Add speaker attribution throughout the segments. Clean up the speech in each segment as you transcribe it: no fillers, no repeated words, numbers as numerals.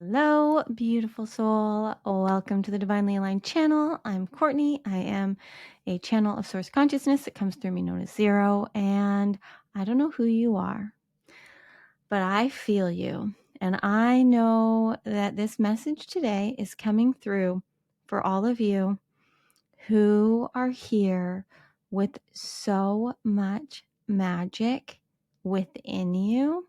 Speaker 1: Hello, beautiful soul. Welcome to the Divinely Aligned channel. I'm Courtney. I am a channel of source consciousness that comes through me known as Zero. And I don't know who you are, but I feel you. And I know that this message today is coming through for all of you who are here with so much magic within you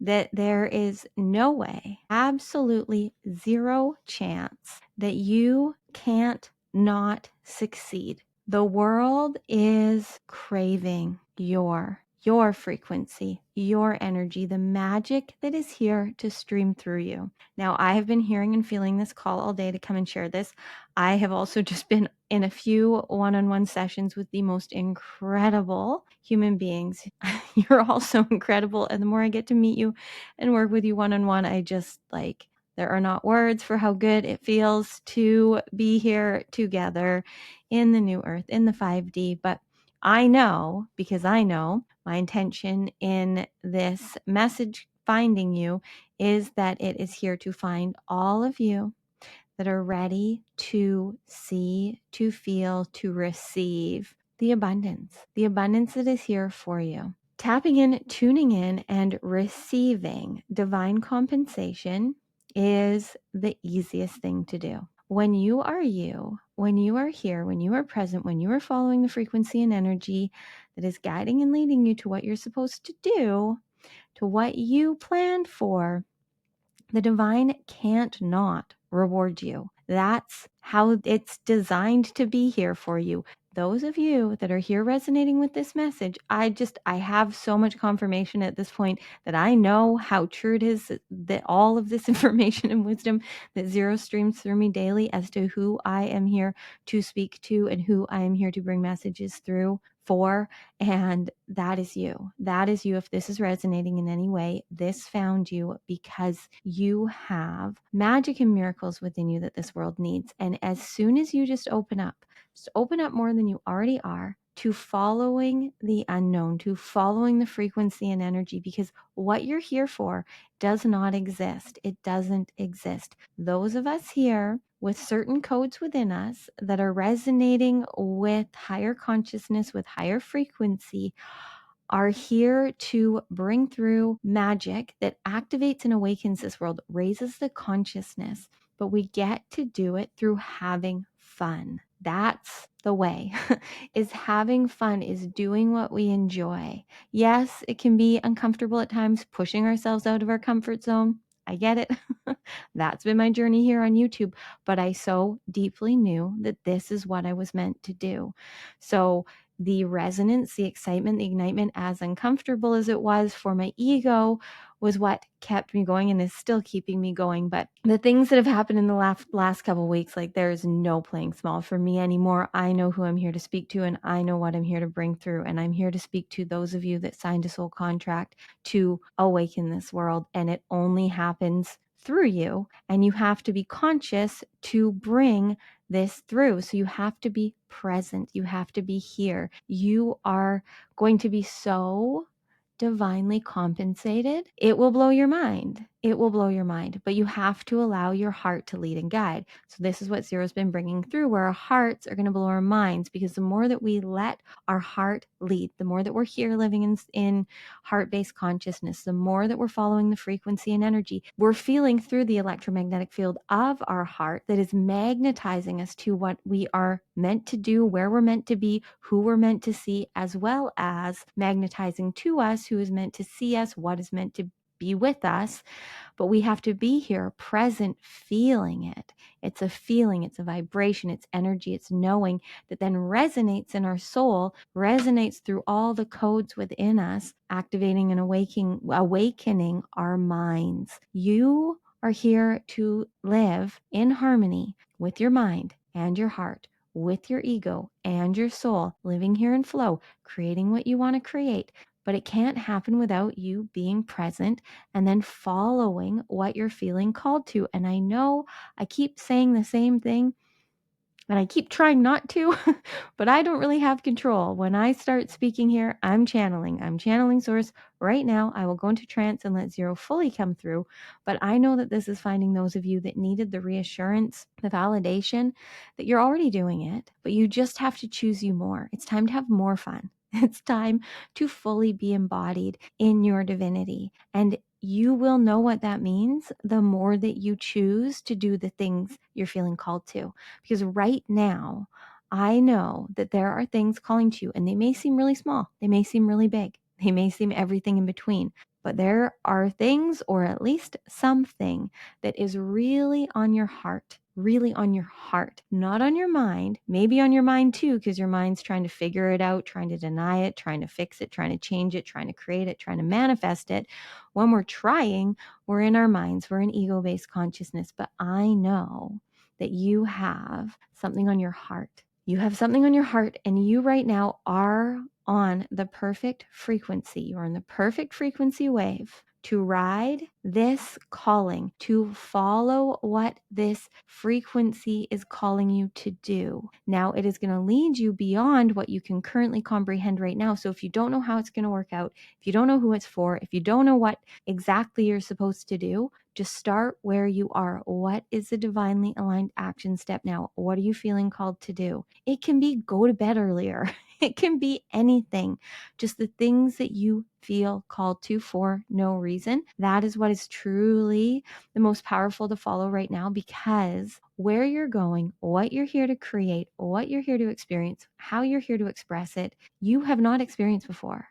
Speaker 1: that there is no way, absolutely zero chance that you can't not succeed. The world is craving your frequency, your energy, the magic that is here to stream through you. Now, I have been hearing and feeling this call all day to come and share this. I have also just been in a few one-on-one sessions with the most incredible human beings. You're all so incredible. And the more I get to meet you and work with you one-on-one, I just there are not words for how good it feels to be here together in the new earth, in the 5D. But I know, because I know my intention in this message finding you is that it is here to find all of you that are ready to see, to feel, to receive the abundance that is here for you. Tapping in, tuning in, and receiving divine compensation is the easiest thing to do. When you are you, when you are here, when you are present, when you are following the frequency and energy that is guiding and leading you to what you're supposed to do, to what you planned for, the divine can't not reward you. That's how it's designed to be here for you. Those of you that are here resonating with this message, I have so much confirmation at this point that I know how true it is that all of this information and wisdom that Zero streams through me daily as to who I am here to speak to and who I am here to bring messages through for. And that is you. That is you. If this is resonating in any way, this found you because you have magic and miracles within you that this world needs. And as soon as you just open up more than you already are to following the unknown, to following the frequency and energy, because what you're here for does not exist. It doesn't exist. Those of us here with certain codes within us that are resonating with higher consciousness, with higher frequency, are here to bring through magic that activates and awakens this world, raises the consciousness, but we get to do it through having fun. That's the way, is having fun, is doing what we enjoy. Yes, it can be uncomfortable at times, pushing ourselves out of our comfort zone. I get it. That's been my journey here on YouTube, but I so deeply knew that this is what I was meant to do. So the resonance, the excitement, the ignitement, as uncomfortable as it was for my ego, was what kept me going and is still keeping me going. But the things that have happened in the last couple of weeks, there's no playing small for me anymore. I know who I'm here to speak to, and I know what I'm here to bring through. And I'm here to speak to those of you that signed a soul contract to awaken this world. And it only happens through you. And you have to be conscious to bring this through. So you have to be present. You have to be here. You are going to be so divinely compensated. It will blow your mind. It will blow your mind, but you have to allow your heart to lead and guide. So this is what Zero's been bringing through, where our hearts are going to blow our minds, because the more that we let our heart lead, the more that we're here living in heart-based consciousness, the more that we're following the frequency and energy, we're feeling through the electromagnetic field of our heart that is magnetizing us to what we are meant to do, where we're meant to be, who we're meant to see, as well as magnetizing to us who is meant to see us, what is meant to be with us. But we have to be here present, feeling it. It's a feeling, it's a vibration, it's energy, it's knowing that then resonates in our soul, resonates through all the codes within us, activating and awakening our minds. You are here to live in harmony with your mind and your heart, with your ego and your soul, living here in flow, creating what you want to create. But it can't happen without you being present and then following what you're feeling called to. And I know I keep saying the same thing. And I keep trying not to, but I don't really have control. When I start speaking here, I'm channeling. I'm channeling source right now. I will go into trance and let zero fully come through. But I know that this is finding those of you that needed the reassurance, the validation that you're already doing it, but you just have to choose you more. It's time to have more fun. It's time to fully be embodied in your divinity. And you will know what that means the more that you choose to do the things you're feeling called to. Because right now, I know that there are things calling to you, and they may seem really small, they may seem really big, they may seem everything in between, but there are things, or at least something, that is really on your heart. Really on your heart, not on your mind, maybe on your mind too, because your mind's trying to figure it out, trying to deny it, trying to fix it, trying to change it, trying to create it, trying to manifest it. When we're trying, we're in our minds, we're in ego-based consciousness. But I know that you have something on your heart. You have something on your heart, and you right now are on the perfect frequency. You're on the perfect frequency wave to ride this calling, to follow what this frequency is calling you to do. Now, it is going to lead you beyond what you can currently comprehend right now. So if you don't know how it's going to work out, if you don't know who it's for, if you don't know what exactly you're supposed to do, just start where you are. What is the divinely aligned action step now? What are you feeling called to do? It can be go to bed earlier. It can be anything. Just the things that you feel called to for no reason. That is what is truly the most powerful to follow right now, because where you're going, what you're here to create, what you're here to experience, how you're here to express it, you have not experienced before.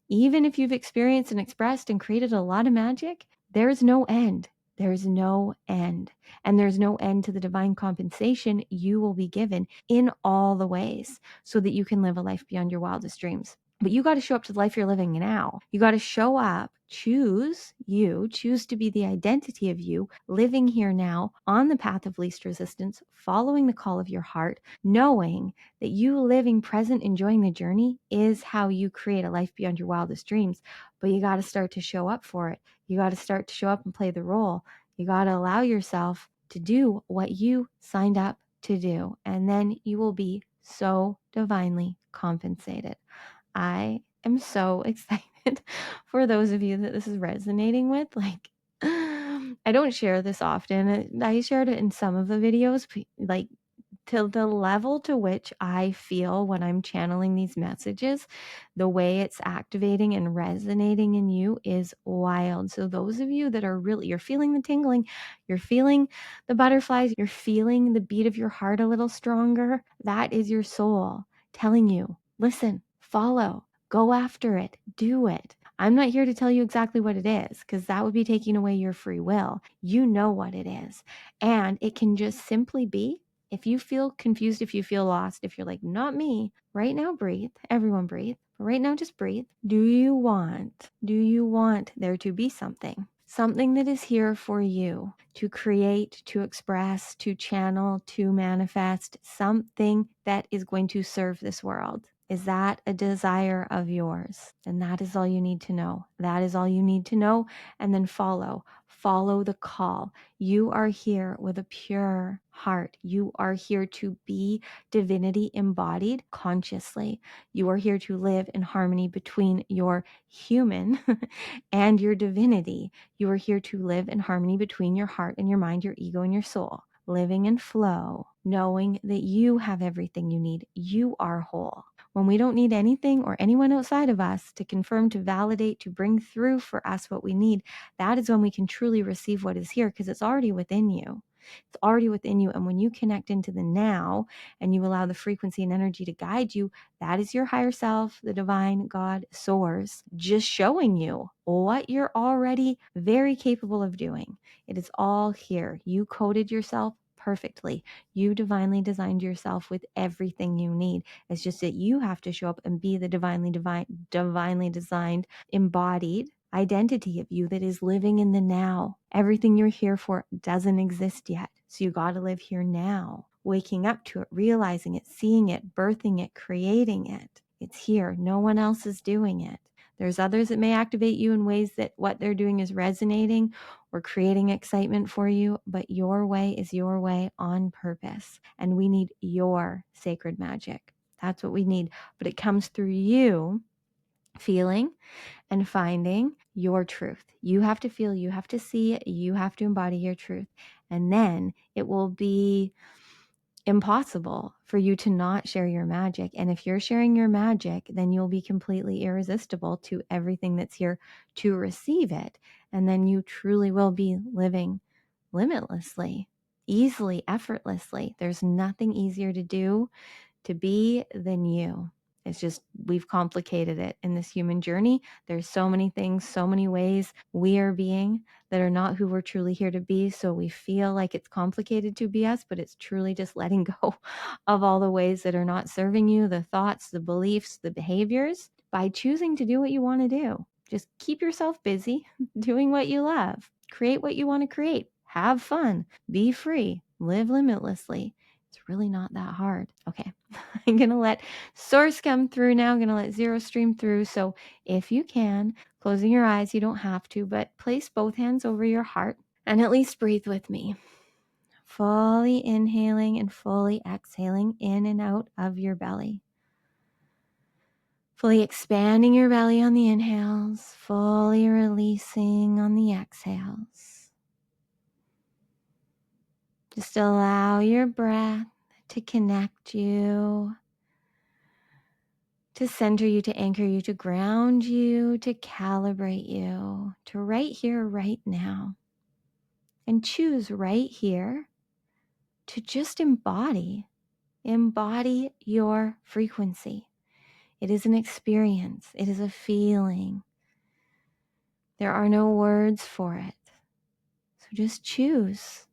Speaker 1: Even if you've experienced and expressed and created a lot of magic, there's no end. There's no end. And there's no end to the divine compensation you will be given in all the ways so that you can live a life beyond your wildest dreams. But you got to show up to the life you're living now. You got to show up, choose to be the identity of you, living here now on the path of least resistance, following the call of your heart, knowing that you living present, enjoying the journey is how you create a life beyond your wildest dreams. But you got to start to show up for it. You got to start to show up and play the role. You got to allow yourself to do what you signed up to do. And then you will be so divinely compensated. I am so excited for those of you that this is resonating with. Like, I don't share this often. I shared it in some of the videos, like to the level to which I feel when I'm channeling these messages, the way it's activating and resonating in you is wild. So those of you that are really, you're feeling the tingling, you're feeling the butterflies, you're feeling the beat of your heart a little stronger, that is your soul telling you, listen, follow, go after it, do it. I'm not here to tell you exactly what it is, because that would be taking away your free will. You know what it is. And it can just simply be, if you feel confused, if you feel lost, if you're like, not me, right now, breathe. Everyone breathe. But right now, just breathe. Do you want there to be something? Something that is here for you to create, to express, to channel, to manifest, something that is going to serve this world. Is that a desire of yours? And that is all you need to know. That is all you need to know. And then follow the call. You are here with a pure heart. You are here to be divinity embodied consciously. You are here to live in harmony between your human and your divinity. You are here to live in harmony between your heart and your mind, your ego and your soul. Living in flow, knowing that you have everything you need. You are whole. When we don't need anything or anyone outside of us to confirm, to validate, to bring through for us what we need, that is when we can truly receive what is here, because it's already within you. It's already within you. And when you connect into the now and you allow the frequency and energy to guide you, that is your higher self, the divine God source, just showing you what you're already very capable of doing. It is all here. You coded yourself perfectly. You divinely designed yourself with everything you need. It's just that you have to show up and be the divinely designed, embodied identity of you that is living in the now. Everything you're here for doesn't exist yet. So you got to live here now, waking up to it, realizing it, seeing it, birthing it, creating it. It's here. No one else is doing it. There's others that may activate you in ways that what they're doing is resonating or creating excitement for you, but your way is your way on purpose. And we need your sacred magic. That's what we need. But it comes through you feeling and finding your truth. You have to feel, you have to see, you have to embody your truth. And then it will be impossible for you to not share your magic. And if you're sharing your magic, then you'll be completely irresistible to everything that's here to receive it. And then you truly will be living limitlessly, easily, effortlessly. There's nothing easier to do, to be, than you. It's just, we've complicated it in this human journey. There's so many things, so many ways we are being that are not who we're truly here to be. So we feel like it's complicated to be us, but it's truly just letting go of all the ways that are not serving you, the thoughts, the beliefs, the behaviors, by choosing to do what you want to do. Just keep yourself busy doing what you love. Create what you want to create. Have fun. Be free. Live limitlessly. It's really not that hard. Okay. I'm going to let source come through now. I'm going to let zero stream through. So if you can, closing your eyes, you don't have to, but place both hands over your heart and at least breathe with me. Fully inhaling and fully exhaling in and out of your belly. Fully expanding your belly on the inhales, fully releasing on the exhales. Just allow your breath to connect you, to center you, to anchor you, to ground you, to calibrate you to right here, right now. And choose right here to just embody your frequency. It is an experience. It is a feeling. There are no words for it. So just choose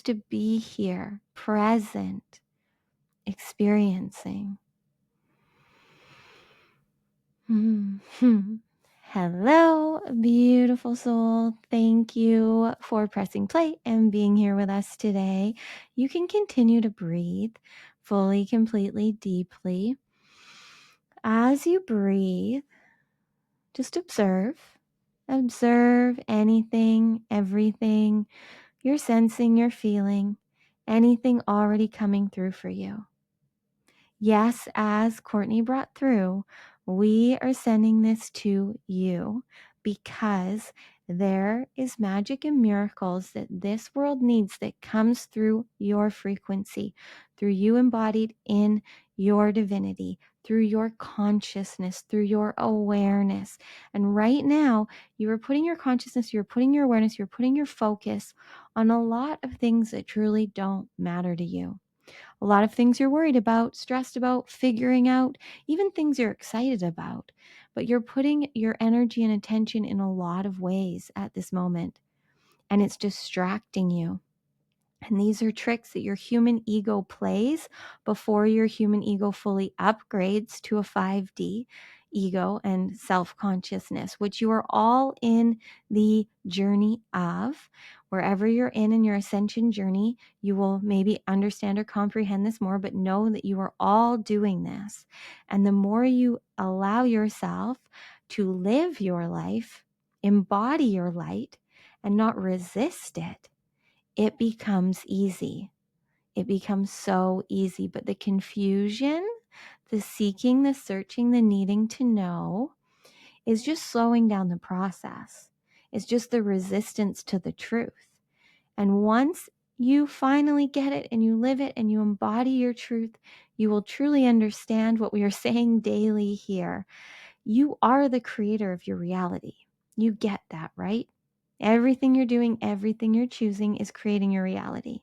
Speaker 1: to be here, present, experiencing. Hello, beautiful soul. Thank you for pressing play and being here with us today. You can continue to breathe fully, completely, deeply. As you breathe, just observe. Observe anything, everything you're sensing, you're feeling, anything already coming through for you. Yes, as Courtney brought through, we are sending this to you because there is magic and miracles that this world needs that comes through your frequency, through you embodied in your divinity, through your consciousness, through your awareness. And right now, you are putting your consciousness, you're putting your awareness, you're putting your focus on a lot of things that truly don't matter to you. A lot of things you're worried about, stressed about, figuring out, even things you're excited about. But you're putting your energy and attention in a lot of ways at this moment, and it's distracting you. And these are tricks that your human ego plays before your human ego fully upgrades to a 5D ego and self-consciousness, which you are all in the journey of. Wherever you're in your ascension journey, you will maybe understand or comprehend this more, but know that you are all doing this. And the more you allow yourself to live your life, embody your light, and not resist it, it becomes easy. It becomes so easy. But the confusion, the seeking, the searching, the needing to know is just slowing down the process. It's just the resistance to the truth. And once you finally get it and you live it and you embody your truth, you will truly understand what we are saying daily here. You are the creator of your reality. You get that, right? Everything you're doing, everything you're choosing is creating your reality.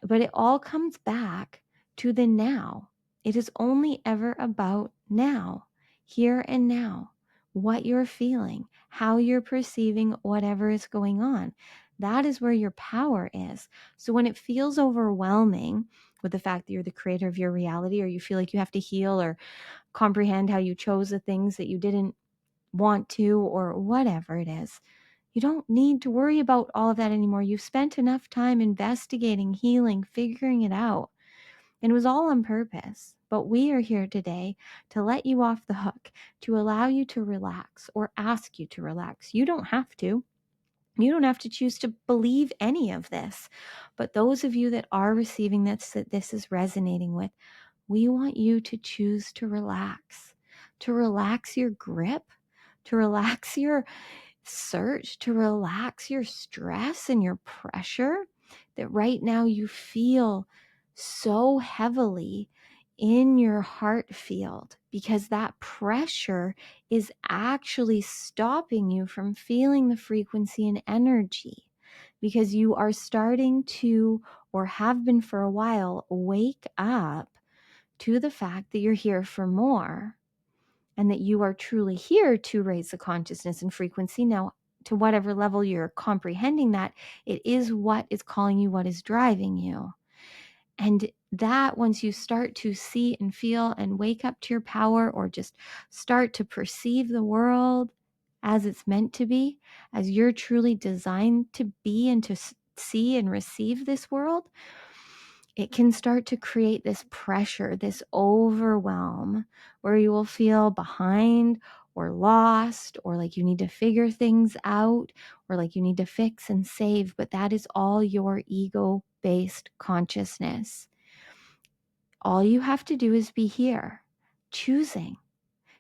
Speaker 1: But it all comes back to the now. It is only ever about now, here and now, what you're feeling, how you're perceiving whatever is going on. That is where your power is. So when it feels overwhelming with the fact that you're the creator of your reality, or you feel like you have to heal or comprehend how you chose the things that you didn't want to, or whatever it is, you don't need to worry about all of that anymore. You've spent enough time investigating, healing, figuring it out. And it was all on purpose. But we are here today to let you off the hook, to allow you to relax or ask you to relax. You don't have to. You don't have to choose to believe any of this. But those of you that are receiving this, that this is resonating with, we want you to choose to relax your grip, to relax your search, to relax your stress and your pressure that right now you feel so heavily in your heart field, because that pressure is actually stopping you from feeling the frequency and energy, because you are starting to, or have been for a while, wake up to the fact that you're here for more and that you are truly here to raise the consciousness and frequency. Now, to whatever level you're comprehending that, it is what is calling you, what is driving you. And that once you start to see and feel and wake up to your power, or just start to perceive the world as it's meant to be, as you're truly designed to be and to see and receive this world, it can start to create this pressure, this overwhelm, where you will feel behind or lost, or like you need to figure things out, or like you need to fix and save. But that is all your ego-based consciousness. All you have to do is be here, choosing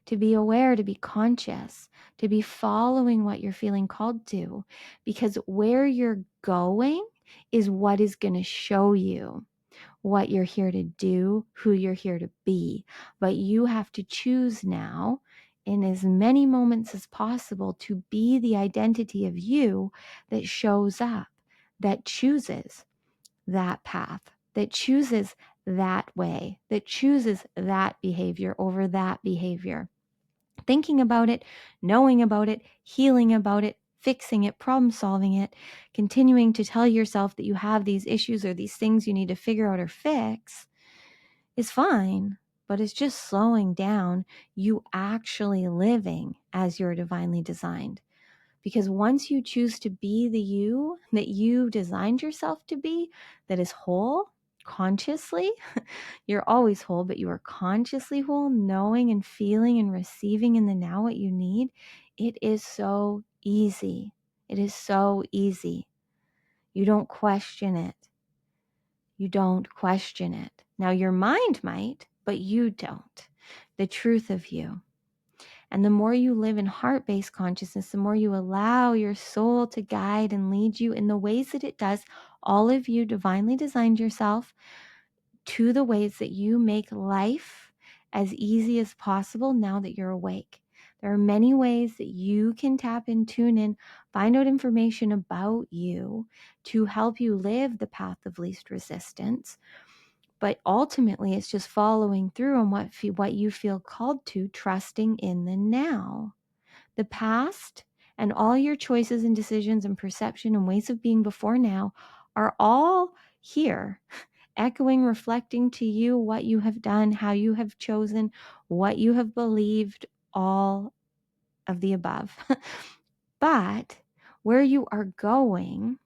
Speaker 1: to be aware, to be conscious, to be following what you're feeling called to, because where you're going is what is going to show you what you're here to do, who you're here to be. But you have to choose now, in as many moments as possible, to be the identity of you that shows up, that chooses that path, that chooses that way, that chooses that behavior over that behavior. Thinking about it, knowing about it, healing about it, fixing it, problem solving it, continuing to tell yourself that you have these issues or these things you need to figure out or fix is fine, but it's just slowing down you actually living as you're divinely designed. Because once you choose to be the you that you designed yourself to be, that is whole, consciously, you're always whole, but you are consciously whole, knowing and feeling and receiving in the now what you need, it is so easy. It is so easy. You don't question it. You don't question it. Now, your mind might, but you don't. The truth of you. And the more you live in heart-based consciousness, the more you allow your soul to guide and lead you in the ways that it does. All of you divinely designed yourself to the ways that you make life as easy as possible now that you're awake. There are many ways that you can tap in, tune in, find out information about you to help you live the path of least resistance. But ultimately, it's just following through on what you feel called to, trusting in the now. The past and all your choices and decisions and perception and ways of being before now are all here, echoing, reflecting to you what you have done, how you have chosen, what you have believed, all of the above. But where you are going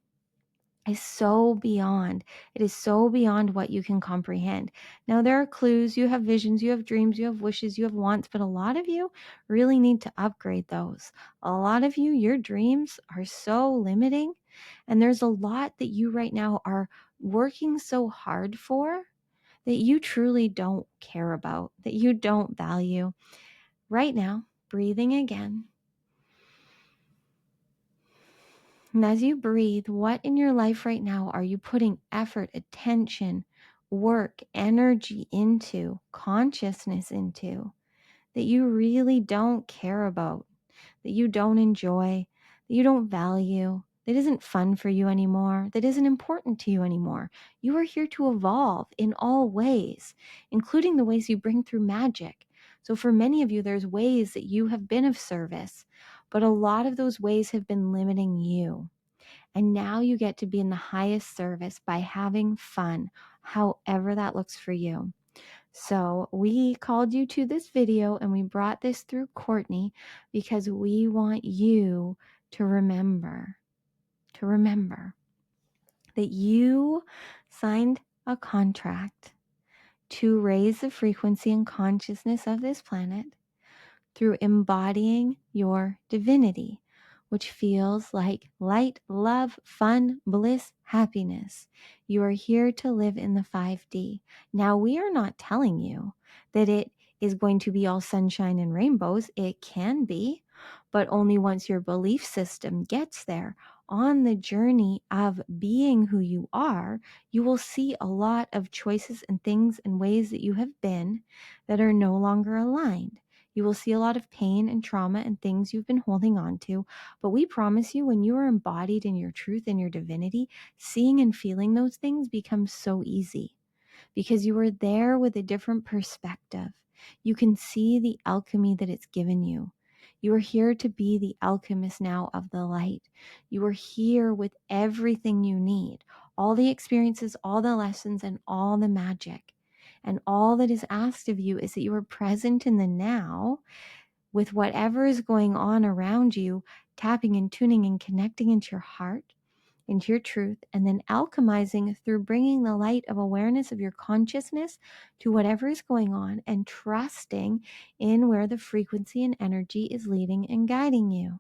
Speaker 1: is so beyond. It is so beyond what you can comprehend. Now, there are clues. You have visions, you have dreams, you have wishes, you have wants, but a lot of you really need to upgrade those. A lot of you, your dreams are so limiting, and there's a lot that you right now are working so hard for that you truly don't care about, that you don't value. Right now, breathing again. And as you breathe, what in your life right now are you putting effort, attention, work, energy into, consciousness into, that you really don't care about, that you don't enjoy, that you don't value, that isn't fun for you anymore, that isn't important to you anymore? You are here to evolve in all ways, including the ways you bring through magic. So for many of you, there's ways that you have been of service, but a lot of those ways have been limiting you. And now you get to be in the highest service by having fun, however that looks for you. So we called you to this video and we brought this through Courtney because we want you to remember that you signed a contract to raise the frequency and consciousness of this planet through embodying your divinity, which feels like light, love, fun, bliss, happiness. You are here to live in the 5D. Now, we are not telling you that it is going to be all sunshine and rainbows. It can be, but only once your belief system gets there. On the journey of being who you are, you will see a lot of choices and things and ways that you have been that are no longer aligned. You will see a lot of pain and trauma and things you've been holding on to. But we promise you, when you are embodied in your truth and your divinity, seeing and feeling those things becomes so easy because you are there with a different perspective. You can see the alchemy that it's given you. You are here to be the alchemist now of the light. You are here with everything you need, all the experiences, all the lessons, and all the magic. And all that is asked of you is that you are present in the now with whatever is going on around you, tapping and tuning and connecting into your heart, into your truth, and then alchemizing through bringing the light of awareness of your consciousness to whatever is going on and trusting in where the frequency and energy is leading and guiding you.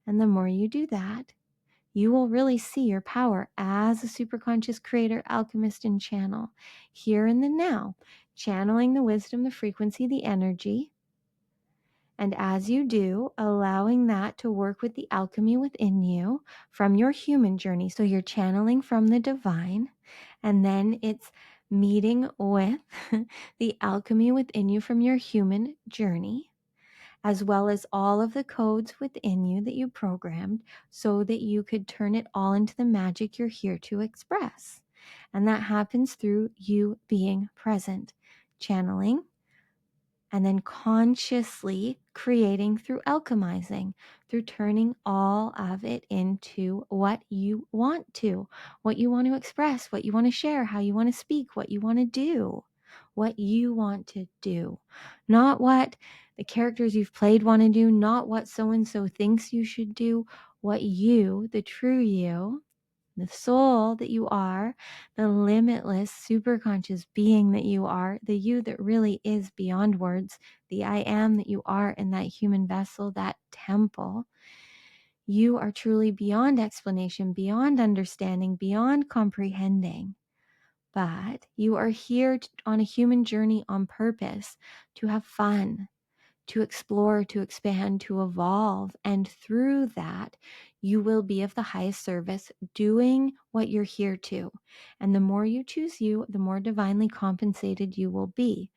Speaker 1: And the more you do that, you will really see your power as a superconscious creator, alchemist, and channel here in the now, channeling the wisdom, the frequency, the energy. And as you do, allowing that to work with the alchemy within you from your human journey. So you're channeling from the divine, and then it's meeting with the alchemy within you from your human journey, as well as all of the codes within you that you programmed so that you could turn it all into the magic you're here to express. And that happens through you being present, channeling, and then consciously creating through alchemizing, through turning all of it into what you want to express, what you want to share, how you want to speak, what you want to do, not what the characters you've played want to do, not what so-and-so thinks you should do, what you, the true you, the soul that you are, the limitless, superconscious being that you are, the you that really is beyond words, the I am that you are in that human vessel, that temple. You are truly beyond explanation, beyond understanding, beyond comprehending. But you are here on a human journey on purpose to have fun, to explore, to expand, to evolve. And through that, you will be of the highest service doing what you're here to. And the more you choose you, the more divinely compensated you will be.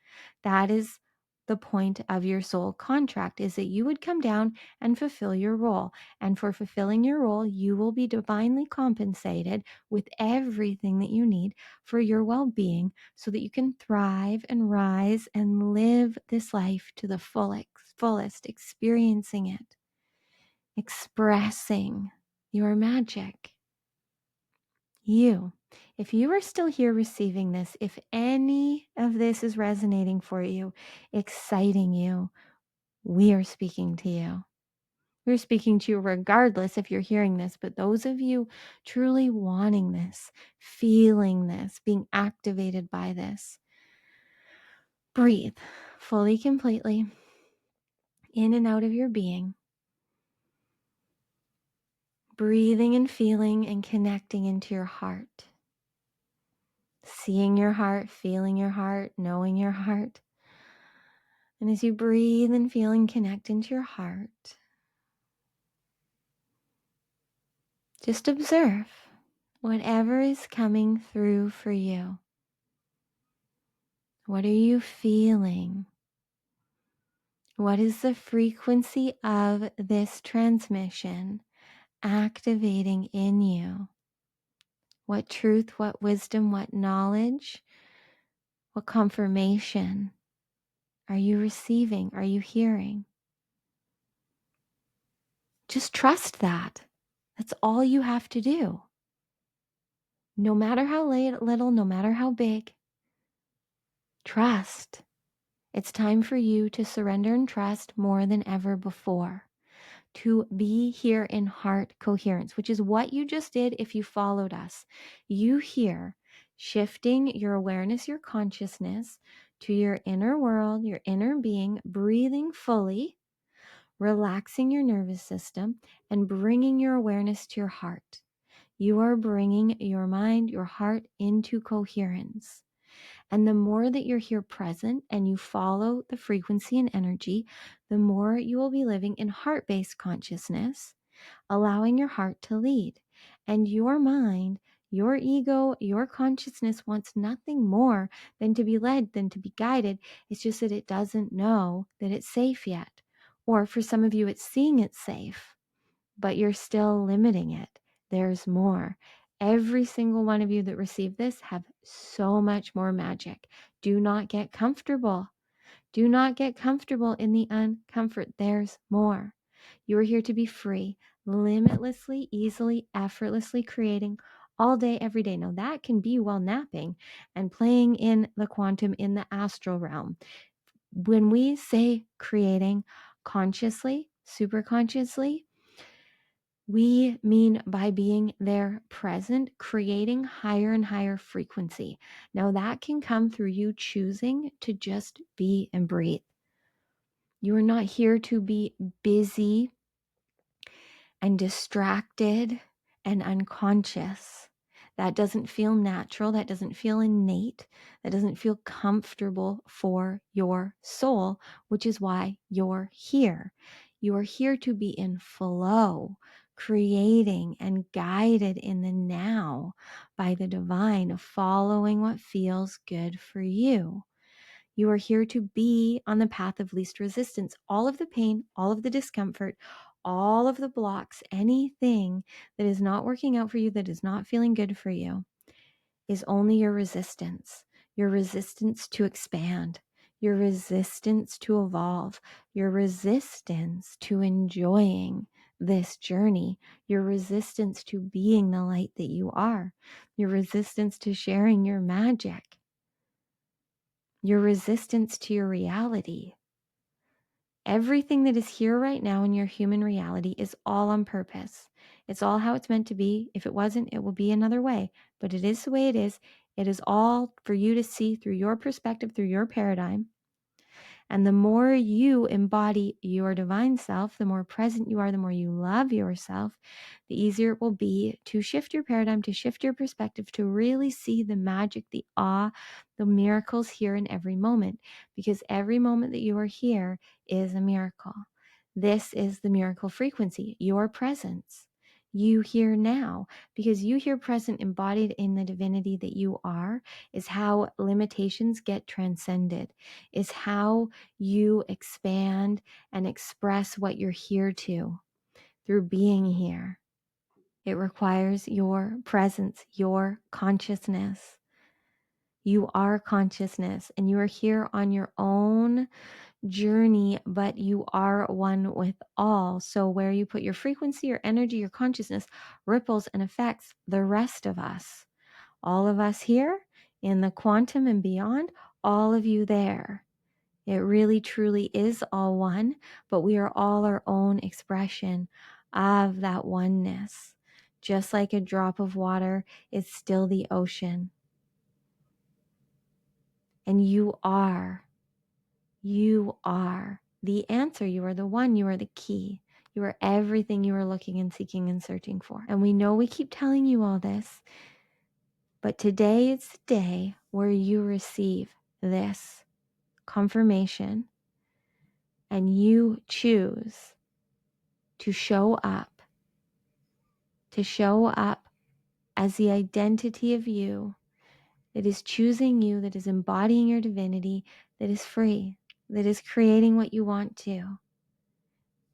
Speaker 1: That is the point of your soul contract, is that you would come down and fulfill your role. And for fulfilling your role, you will be divinely compensated with everything that you need for your well-being so that you can thrive and rise and live this life to the fullest, experiencing it, expressing your magic. If you are still here receiving this, if any of this is resonating for you, exciting you, we are speaking to you. We're speaking to you regardless if you're hearing this, but those of you truly wanting this, feeling this, being activated by this, breathe fully, completely, in and out of your being. Breathing and feeling and connecting into your heart. Seeing your heart, feeling your heart, knowing your heart. And as you breathe and feel and connect into your heart, just observe whatever is coming through for you. What are you feeling? What is the frequency of this transmission activating in you? What truth, what wisdom, what knowledge, what confirmation are you receiving? Are you hearing? Just trust that. That's all you have to do. No matter how little, no matter how big, trust. It's time for you to surrender and trust more than ever before. To be here in heart coherence, which is what you just did if you followed us. You here shifting your awareness, your consciousness to your inner world, your inner being, breathing fully, relaxing your nervous system, and bringing your awareness to your heart. You are bringing your mind, your heart into coherence. And the more that you're here present and you follow the frequency and energy, the more you will be living in heart-based consciousness, allowing your heart to lead. And your mind, your ego, your consciousness wants nothing more than to be led, than to be guided. It's just that it doesn't know that it's safe yet. Or for some of you, it's seeing it's safe, but you're still limiting it. There's more. Every single one of you that received this have so much more magic. Do not get comfortable. Do not get comfortable in the uncomfort. There's more. You are here to be free, limitlessly, easily, effortlessly creating all day, every day. Now that can be while napping and playing in the quantum, in the astral realm. When we say creating consciously, super consciously, we mean by being there present, creating higher and higher frequency. Now that can come through you choosing to just be and breathe. You are not here to be busy and distracted and unconscious. That doesn't feel natural. That doesn't feel innate. That doesn't feel comfortable for your soul, which is why you're here. You are here to be in flow, creating and guided in the now by the divine, following what feels good for you. You are here to be on the path of least resistance. All of the pain, all of the discomfort, all of the blocks, anything that is not working out for you, that is not feeling good for you, is only your resistance to expand, your resistance to evolve, your resistance to enjoying this journey, your resistance to being the light that you are, your resistance to sharing your magic, your resistance to your reality. Everything that is here right now in your human reality is all on purpose. It's all how it's meant to be. If it wasn't, it will be another way. But it is the way it is. It is all for you to see through your perspective, through your paradigm. And the more you embody your divine self, the more present you are, the more you love yourself, the easier it will be to shift your paradigm, to shift your perspective, to really see the magic, the awe, the miracles here in every moment. Because every moment that you are here is a miracle. This is the miracle frequency, your presence. You here now, because you here present, embodied in the divinity that you are, is how limitations get transcended, is how you expand and express what you're here to through being here. It requires your presence, your consciousness. You are consciousness, and you are here on your own journey, but you are one with all. So where you put your frequency, your energy, your consciousness ripples and affects the rest of us. All of us here in the quantum and beyond, all of you there. It really truly is all one, but we are all our own expression of that oneness. Just like a drop of water is still the ocean. And you are the answer. You are the one. You are the key. You are everything you are looking and seeking and searching for. And we know we keep telling you all this, but today is the day where you receive this confirmation and you choose to show up as the identity of you that is choosing you, that is embodying your divinity, that is free, that is creating what you want to.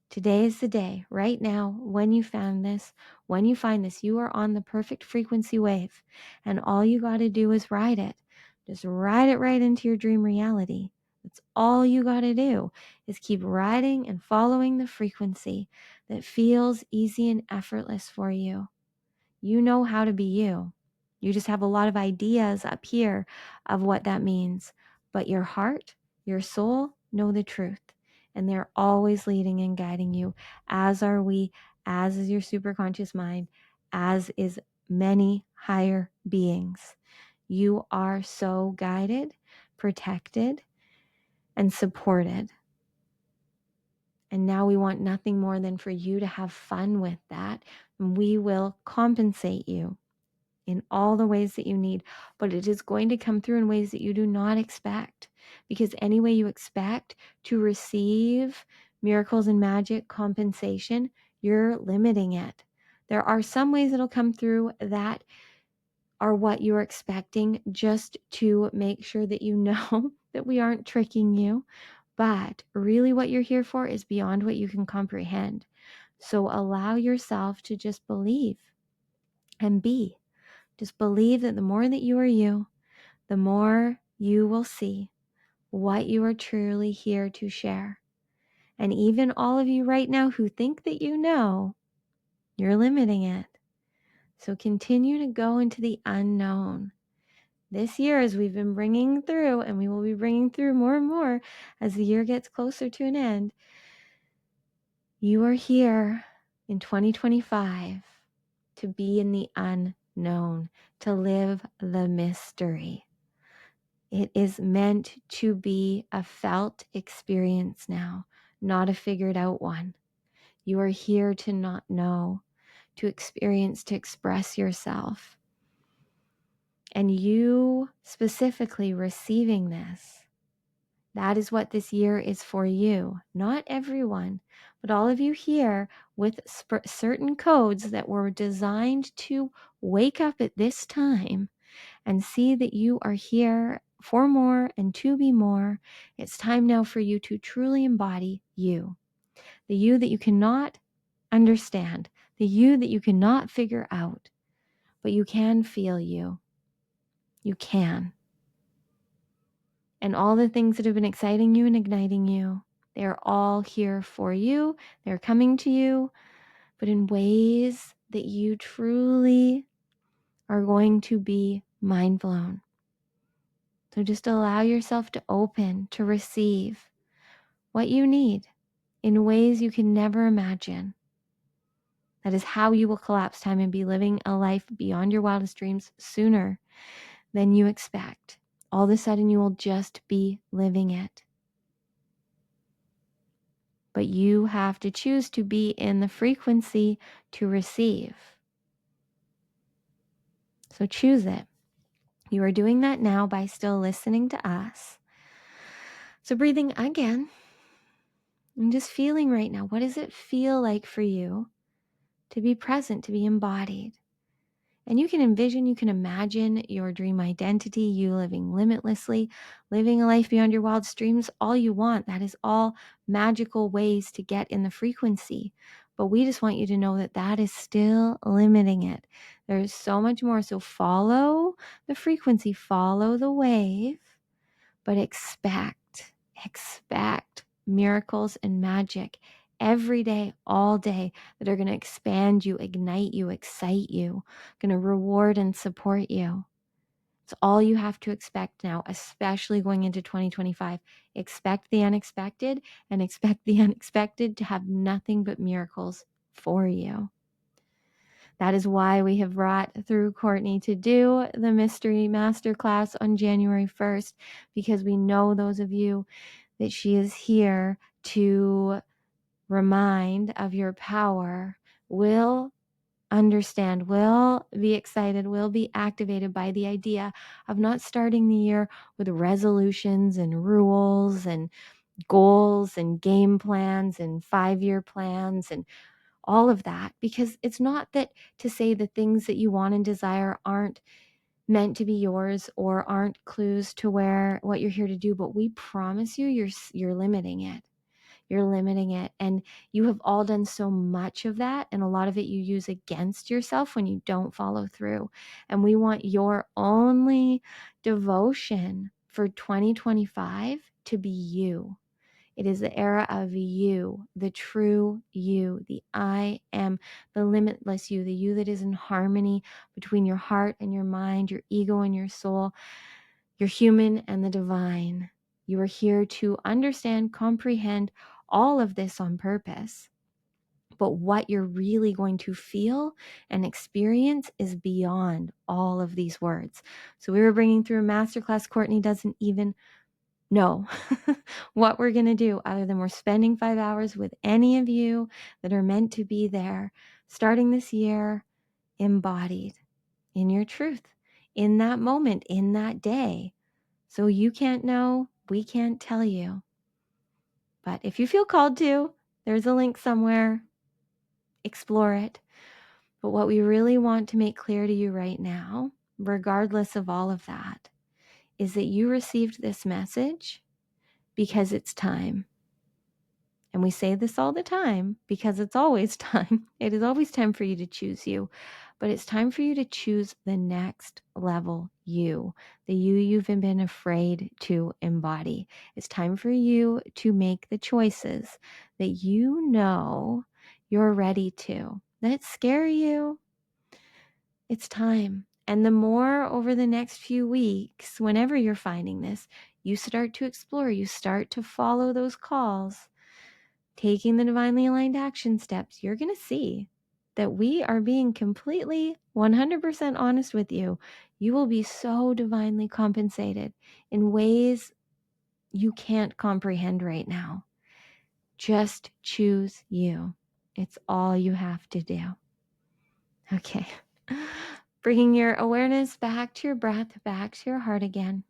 Speaker 1: Today is the day, right now, when you find this, you are on the perfect frequency wave, and all you got to do is ride it. Just ride it right into your dream reality. That's all you got to do, is keep riding and following the frequency that feels easy and effortless for you. You know how to be you. You just have a lot of ideas up here of what that means. But your heart, your soul know the truth. And they're always leading and guiding you, as are we, as is your superconscious mind, as is many higher beings. You are so guided, protected, and supported. And now we want nothing more than for you to have fun with that. And we will compensate you in all the ways that you need, but it is going to come through in ways that you do not expect. Because any way you expect to receive miracles and magic compensation, you're limiting it. There are some ways it'll come through that are what you're expecting, just to make sure that you know that we aren't tricking you. But really what you're here for is beyond what you can comprehend. So allow yourself to just believe and be. Just believe that the more that you are you, the more you will see what you are truly here to share. And even all of you right now who think that you know, you're limiting it. So continue to go into the unknown. This year, as we've been bringing through, and we will be bringing through more and more as the year gets closer to an end, you are here in 2025 to be in the unknown, to live the mystery. It is meant to be a felt experience now, not a figured out one. You are here to not know, to experience, to express yourself. And you specifically receiving this, that is what this year is for you. Not everyone, but all of you here with certain codes that were designed to wake up at this time and see that you are here for more and to be more. It's time now for you to truly embody you, the you that you cannot understand, the you that you cannot figure out, but you can feel you. You can. And all the things that have been exciting you and igniting you, they are all here for you. They're coming to you, but in ways that you truly are going to be mind blown. So just allow yourself to open, to receive what you need in ways you can never imagine. That is how you will collapse time and be living a life beyond your wildest dreams sooner than you expect. All of a sudden, you will just be living it. But you have to choose to be in the frequency to receive. So choose it. You are doing that now by still listening to us. So breathing again and just feeling right now. What does it feel like for you to be present, to be embodied? And you can envision, you can imagine your dream identity, you living limitlessly, living a life beyond your wildest dreams, all you want. That is all magical ways to get in the frequency. But we just want you to know that that is still limiting it. There is so much more. So follow the frequency, follow the wave, but expect miracles and magic every day, all day, that are going to expand you, ignite you, excite you, going to reward and support you. It's all you have to expect now, especially going into 2025. Expect the unexpected, and expect the unexpected to have nothing but miracles for you. That is why we have brought through Courtney to do the Mystery Masterclass on January 1st, because we know those of you that she is here to remind of your power will understand, will be excited, will be activated by the idea of not starting the year with resolutions and rules and goals and game plans and 5-year plans and all of that. Because it's not that to say the things that you want and desire aren't meant to be yours or aren't clues to what you're here to do, but we promise you, you're limiting it. You're limiting it. And you have all done so much of that. And a lot of it you use against yourself when you don't follow through. And we want your only devotion for 2025 to be you. It is the era of you, the true you, the I am, the limitless you, the you that is in harmony between your heart and your mind, your ego and your soul, your human and the divine. You are here to understand, comprehend all of this on purpose. But what you're really going to feel and experience is beyond all of these words. So we were bringing through a masterclass. Courtney doesn't even know what we're going to do other than we're spending 5 hours with any of you that are meant to be there, starting this year embodied in your truth, in that moment, in that day. So you can't know, we can't tell you. But if you feel called to, there's a link somewhere. Explore it. But what we really want to make clear to you right now, regardless of all of that, is that you received this message because it's time. And we say this all the time because it's always time. It is always time for you to choose you. But it's time for you to choose the next level you, the you you've been afraid to embody. It's time for you to make the choices that you know you're ready to. That scare you. It's time. And the more over the next few weeks, whenever you're finding this, you start to explore, you start to follow those calls, taking the divinely aligned action steps, you're going to see that we are being completely 100% honest with you. You will be so divinely compensated in ways you can't comprehend right now. Just choose you. It's all you have to do. Okay. Bringing your awareness back to your breath, back to your heart again.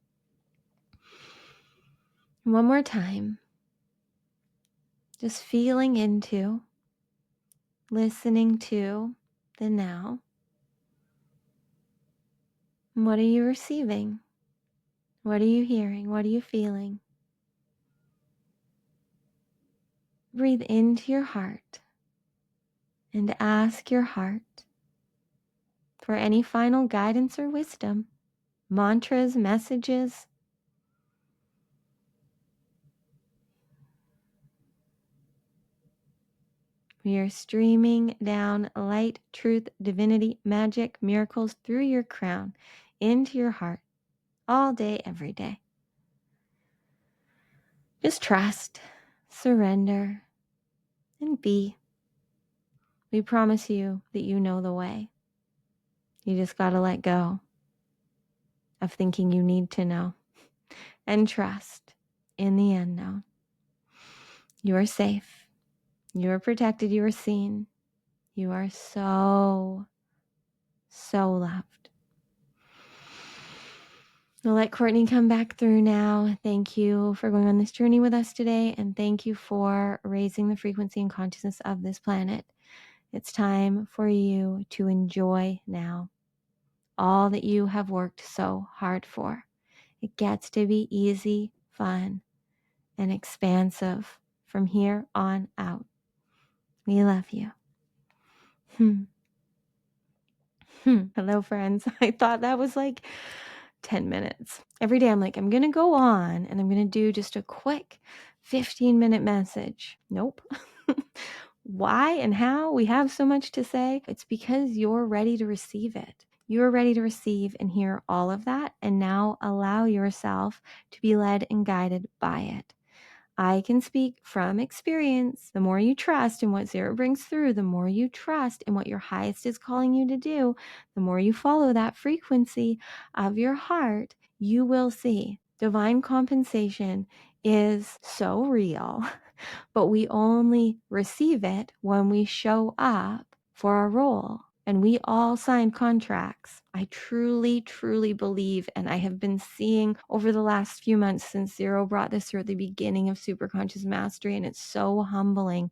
Speaker 1: One more time. Just feeling into, listening to the now. What are you receiving? What are you hearing? What are you feeling? Breathe into your heart and ask your heart for any final guidance or wisdom, mantras, messages. We are streaming down light, truth, divinity, magic, miracles through your crown into your heart all day, every day. Just trust, surrender, and be. We promise you that you know the way. You just got to let go of thinking you need to know and trust in the unknown. You are safe. You are protected. You are seen. You are so, so loved. I'll let Courtney come back through now. Thank you for going on this journey with us today, and thank you for raising the frequency and consciousness of this planet. It's time for you to enjoy now all that you have worked so hard for. It gets to be easy, fun, and expansive from here on out. We love you. Hello, friends. I thought that was like 10 minutes. Every day I'm like, I'm going to go on and I'm going to do just a quick 15-minute message. Nope. Why and how we have so much to say? It's because you're ready to receive it. You're ready to receive and hear all of that, and now allow yourself to be led and guided by it. I can speak from experience. The more you trust in what Zero brings through, the more you trust in what your highest is calling you to do, the more you follow that frequency of your heart, you will see divine compensation is so real, but we only receive it when we show up for our role. And we all signed contracts. I truly, truly believe, and I have been seeing over the last few months since Zero brought this through at the beginning of Superconscious Mastery, and it's so humbling.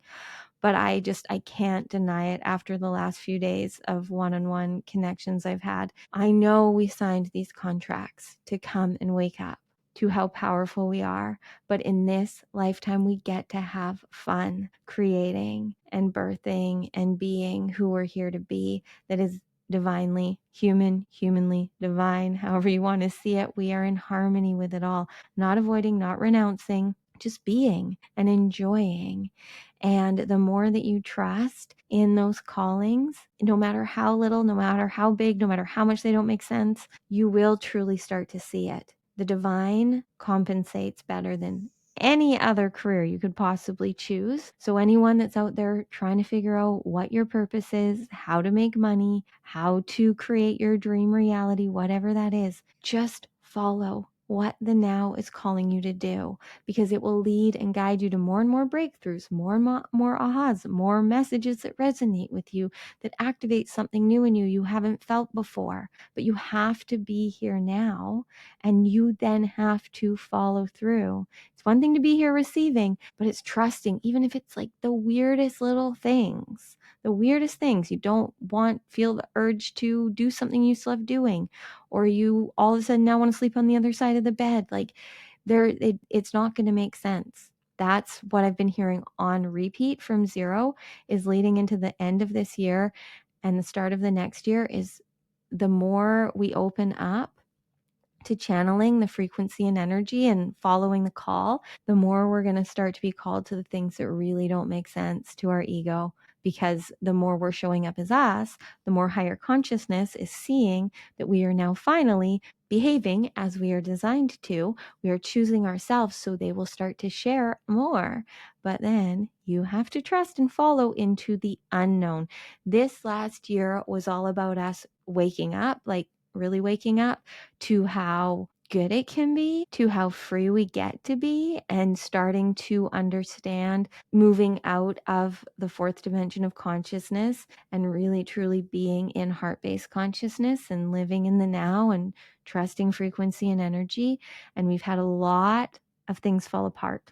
Speaker 1: But I can't deny it after the last few days of one-on-one connections I've had. I know we signed these contracts to come and wake up to how powerful we are. But in this lifetime, we get to have fun creating and birthing and being who we're here to be. That is divinely human, humanly divine, however you want to see it. We are in harmony with it all, not avoiding, not renouncing, just being and enjoying. And the more that you trust in those callings, no matter how little, no matter how big, no matter how much they don't make sense, you will truly start to see it. The divine compensates better than any other career you could possibly choose. So anyone that's out there trying to figure out what your purpose is, how to make money, how to create your dream reality, whatever that is, just follow what the now is calling you to do, because it will lead and guide you to more and more breakthroughs, more and more ahas, more messages that resonate with you, that activate something new in you haven't felt before. But you have to be here now, and you then have to follow through. It's one thing to be here receiving, but it's trusting, even if it's like the weirdest little things. The weirdest things. You don't feel the urge to do something you still love doing, or you all of a sudden now want to sleep on the other side of the bed. Like it's not going to make sense. That's what I've been hearing on repeat from zero, is leading into the end of this year and the start of the next year, is the more we open up to channeling the frequency and energy and following the call, the more we're going to start to be called to the things that really don't make sense to our ego. Because the more we're showing up as us, the more higher consciousness is seeing that we are now finally behaving as we are designed to. We are choosing ourselves, so they will start to share more. But then you have to trust and follow into the unknown. This last year was all about us waking up, like really waking up to how good it can be, to how free we get to be, and starting to understand moving out of the fourth dimension of consciousness and really truly being in heart-based consciousness and living in the now and trusting frequency and energy. And we've had a lot of things fall apart.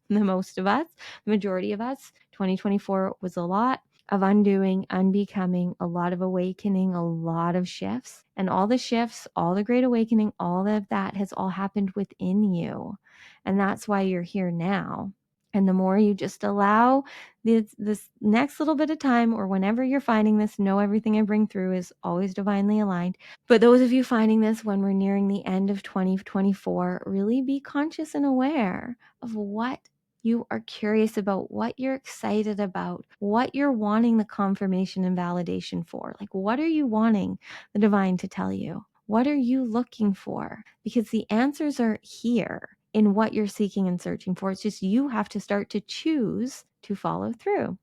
Speaker 1: The most of us, the majority of us, 2024 was a lot of undoing, unbecoming, a lot of awakening, a lot of shifts. And all the shifts, all the great awakening, all of that has all happened within you. And that's why you're here now. And the more you just allow this next little bit of time, or whenever you're finding this, know everything I bring through is always divinely aligned. But those of you finding this when we're nearing the end of 2024, really be conscious and aware of what you are curious about, what you're excited about, what you're wanting the confirmation and validation for. Like, what are you wanting the divine to tell you? What are you looking for? Because the answers are here in what you're seeking and searching for. It's just you have to start to choose to follow through.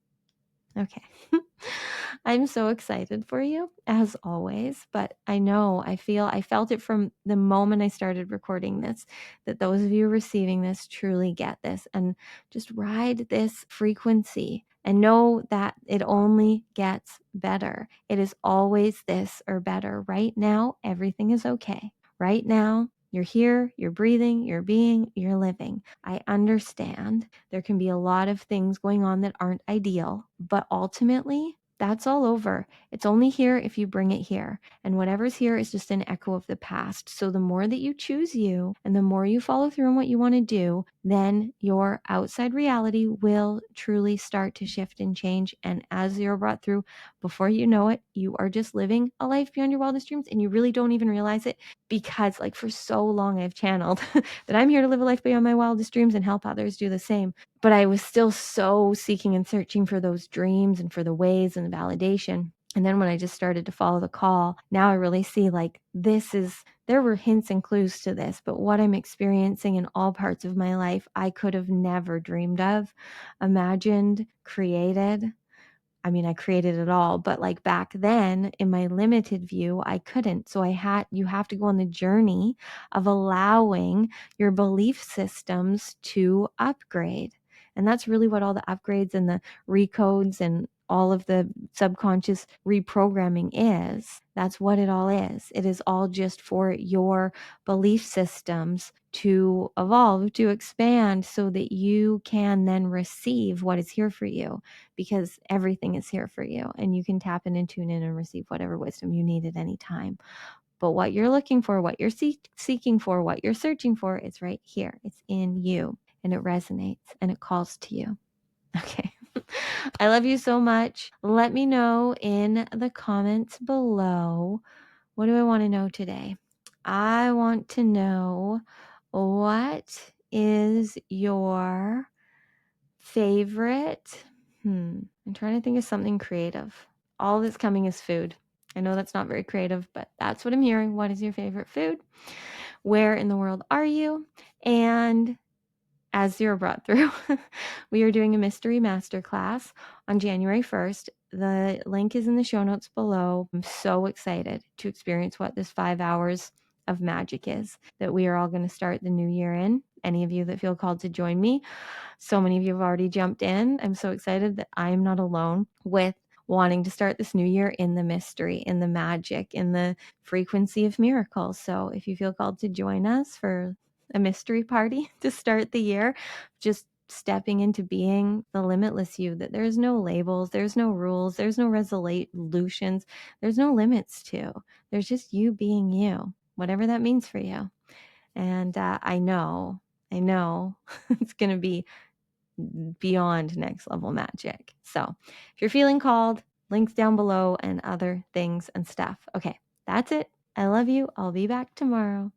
Speaker 1: Okay. I'm so excited for you, as always, but I felt it from the moment I started recording this, that those of you receiving this truly get this, and just ride this frequency and know that it only gets better. It is always this or better. Right now, everything is okay. Right now, you're here, you're breathing, you're being, you're living. I understand there can be a lot of things going on that aren't ideal, but ultimately, that's all over. It's only here if you bring it here. And whatever's here is just an echo of the past. So the more that you choose you and the more you follow through on what you want to do, then your outside reality will truly start to shift and change. And as you're brought through, before you know it, you are just living a life beyond your wildest dreams, and you really don't even realize it, because like for so long I've channeled that I'm here to live a life beyond my wildest dreams and help others do the same. But I was still so seeking and searching for those dreams and for the ways and the validation. And then when I just started to follow the call, now I really see like there were hints and clues to this, but what I'm experiencing in all parts of my life, I could have never dreamed of, imagined, created. I mean, I created it all, but like back then in my limited view, I couldn't. So you have to go on the journey of allowing your belief systems to upgrade. And that's really what all the upgrades and the recodes and all of the subconscious reprogramming is. That's what it all is. It is all just for your belief systems to evolve, to expand, so that you can then receive what is here for you, because everything is here for you and you can tap in and tune in and receive whatever wisdom you need at any time. But what you're looking for, what you're seeking for, what you're searching for, is right here. It's in you, and it resonates and it calls to you. Okay. I love you so much. Let me know in the comments below. What do I want to know today? I want to know, what is your favorite? I'm trying to think of something creative. All that's coming is food. I know that's not very creative, but that's what I'm hearing. What is your favorite food? Where in the world are you? And as Zero brought through, we are doing a mystery masterclass on January 1st. The link is in the show notes below. I'm so excited to experience what this 5 hours of magic is that we are all going to start the new year in. Any of you that feel called to join me, so many of you have already jumped in. I'm so excited that I am not alone with wanting to start this new year in the mystery, in the magic, in the frequency of miracles. So if you feel called to join us for a mystery party to start the year, just stepping into being the limitless you, that there's no labels, there's no rules, there's no resolutions, there's no limits to. There's just you being you, whatever that means for you. And I know it's going to be beyond next level magic. So if you're feeling called, links down below and other things and stuff. Okay, that's it. I love you. I'll be back tomorrow.